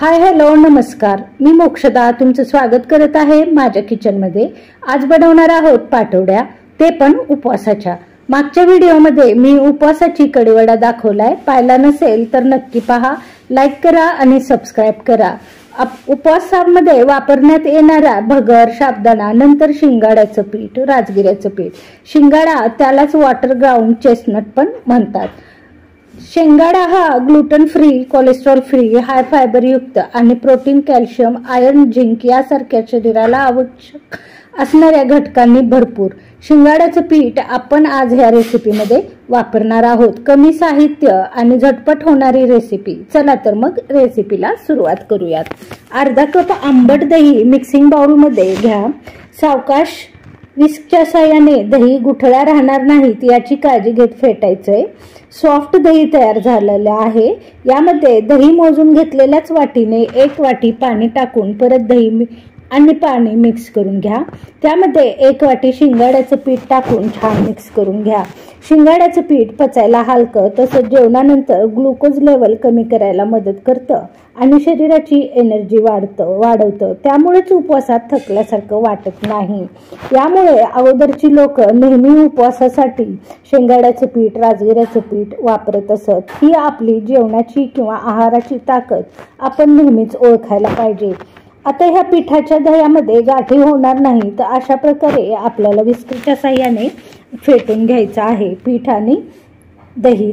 Hi hello नमस्कार, मी मोक्षदा तुमचं स्वागत करत आहे माझ्या किचनमध्ये। आज बनवणार आहोत पाटवड्या, ते पण उपवासाच्या। मागच्या व्हिडिओमध्ये मी उपवासाची कढीवडा दाखवलाय, पाहिला नसेल तर नक्की पहा, लाईक करा आणि सबस्क्राइब करा। उपवासामध्ये वापरण्यात येणारा भगर, साबुदाणा, नंतर शिंगाड्याचं पीठ, राजगिऱ्याचं पीठ। शिंगाडा त्यालाच वॉटर ग्राउंड चेस्टनट पण म्हणतात। शेंगाडा हा gluten free, cholesterol free, high fibre युक्त आणि प्रोटीन, कॅल्शियम, आयर्न, झिंक यासारख्या शरीराला आवश्यक असणाऱ्या घटकांनी भरपूर। शिंगाड्याचं पीठ आपण आज ह्या रेसिपीमध्ये वापरणार आहोत। कमी साहित्य आणि झटपट होणारी रेसिपी। चला तर मग रेसिपीला सुरुवात करूयात। अर्धा कप आंबट दही मिक्सिंग बाउल मध्ये घ्या। सावकाश विस्कच्या साहाय्याने दही गुठळ्या राहणार नाहीत याची काळजी घेत फेटायचंय। सॉफ्ट दही तयार झालेलं आहे। यामध्ये दही मोजून घेतलेल्याच वाटीने 1 वाटी पाणी टाकून परत दही आणि पाणी मिक्स करून घ्या। त्यामध्ये 1 वाटी शिंगाड्याचं पीठ टाकून छान मिक्स करून घ्या। शिंगाड्याचं पीठ पचायला हलकं, तसंच जेवणानंतर ग्लुकोज लेवल कमी करायला मदत करतं आणि शरीराची एनर्जी वाढवतं। त्यामुळेच उपवासात थकल्यासारखं वाटत नाही। यामुळे अगोदरची लोक नेहमी उपवासासाठी शेंगाड्याचं पीठ, राजगिऱ्याचं पीठ वापरत असत। ही आपली जेवणाची किंवा आहाराची ताकद आपण नेहमीच ओळखायला पाहिजे। आता ह्या पिठाच्या दह्यामध्ये गाठी होणार नाही, तर अशा प्रकारे आपल्याला विस्कच्या साहाय्याने फेटून घ्यायचं आहे पीठ आणि दही।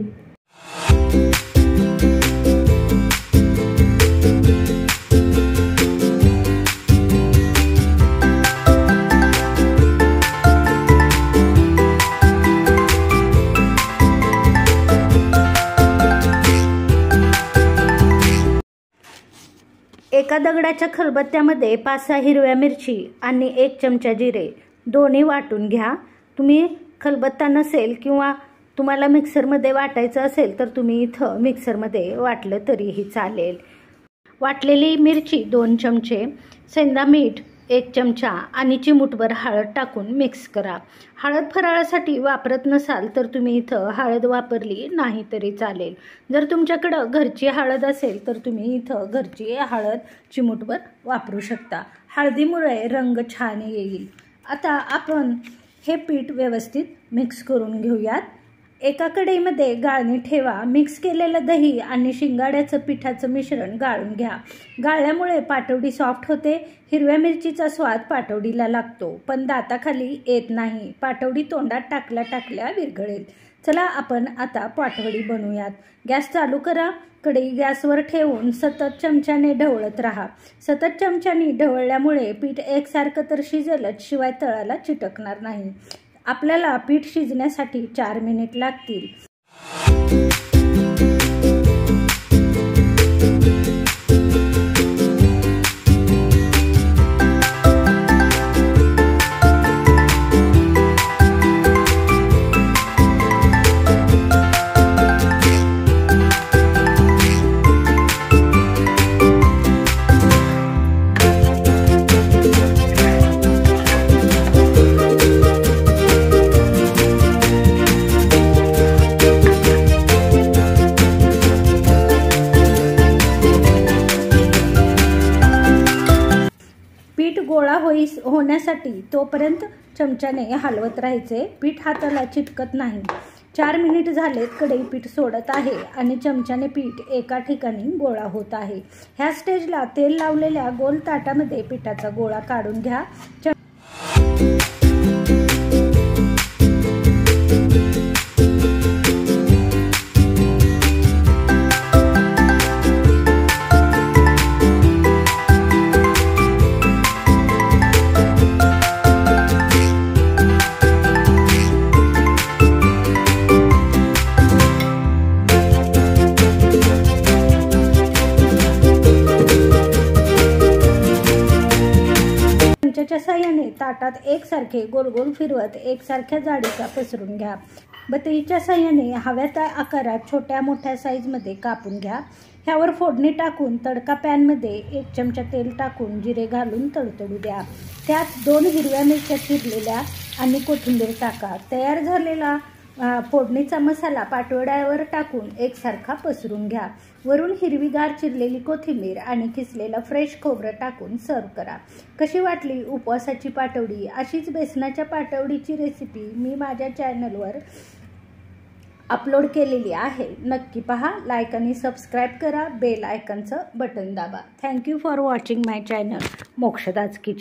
एका दगडाच्या खलबत्त्यामध्ये 5-6 हिरव्या मिरची आणि 1 चमचा जिरे दोन्ही वाटून घ्या। तुम्ही खलबत्ता नसेल किंवा तुम्हाला मिक्सरमध्ये वाटायचं असेल तर तुम्ही इथं मिक्सरमध्ये वाटलं तरीही चालेल। वाटलेली मिरची 2 चमचे, सेंधा मीठ 1 चमचा आणि चिमूटभर हळद टाकून मिक्स करा। हळद फराळासाठी वापरत नसाल तर तुम्ही इथं हळद वापरली नाही तरी चालेल। जर तुमच्याकडं घरची हळद असेल तर तुम्ही इथं घरची हळद चिमूटभर वापरू शकता। हळदीमुळे रंग छान येईल। आता आपण हे पीठ व्यवस्थित मिक्स करून घेऊयात। एका कढईमध्ये गाळणी ठेवा। मिक्स केलेलं दही आणि शिंगाड्याचं पिठाचं मिश्रण गाळून घ्या। गाळल्यामुळे पाटवडी सॉफ्ट होते। हिरव्या मिरचीचा स्वाद पाटवडीला लागतो, पण दाताखाली येत नाही। पाटवडी तोंडात टाकल्या टाकल्या विरघळेल। चला आपण आता पाटवडी बनवूयात। गॅस चालू करा। कढई गॅसवर ठेवून सतत चमच्याने ढवळत राहा। सतत चमच्याने ढवळल्यामुळे पीठ एकसारखं तर शिजेलच, शिवाय तळाला चिटकणार नाही। आपल्याला पीठ शिजण्यासाठी 4 मिनिट लागतील। पीठ गोळा होण्यासाठी तोपर्यंत चमच्याने हलवत राहायचे। पीठ हाताला चिटकत नाही। 4 मिनिट झालेत। कढई पीठ सोडत आहे आणि चमच्याने पीठ एका ठिकाणी गोळा होत आहे। ह्या स्टेजला तेल लावलेल्या गोल ताटामध्ये पिठाचा गोळा काढून घ्या। चमच्याच्या साहाय्याने ताटात एकसारखे गोल गोल फिरवत एकसारख्या जाडीचा पसरून घ्या। बत्तीच्या साहाय्याने हव्या त्या आकारात छोट्या मोठ्या साईजमध्ये कापून घ्या। ह्यावर फोडणी टाकून तडका पॅनमध्ये 1 चमचा तेल टाकून जिरे घालून तडतडू द्या। त्यात 2 हिरव्या मिरच्या चिरलेल्या आणि कोथिंबीर टाका। तयार झालेला फोडणीचा मसाला पाटवड्यावर टाकून एकसारखा पसरून घ्या. वरून हिरवीगार चिरलेली कोथिंबीर आणि किसलेलं फ्रेश खोबरं टाकून सर्व करा. कशी वाटली उपवासाची पाटवडी? अशीच बेसनाच्या पाटवडीची रेसिपी मी माझ्या चॅनलवर अपलोड केलेली आहे. नक्की पहा, लाईक आणि सबस्क्राईब करा, बेल आयकॉनचं बटन दाबा. Thank you for watching my channel मोक्षदाच किचन.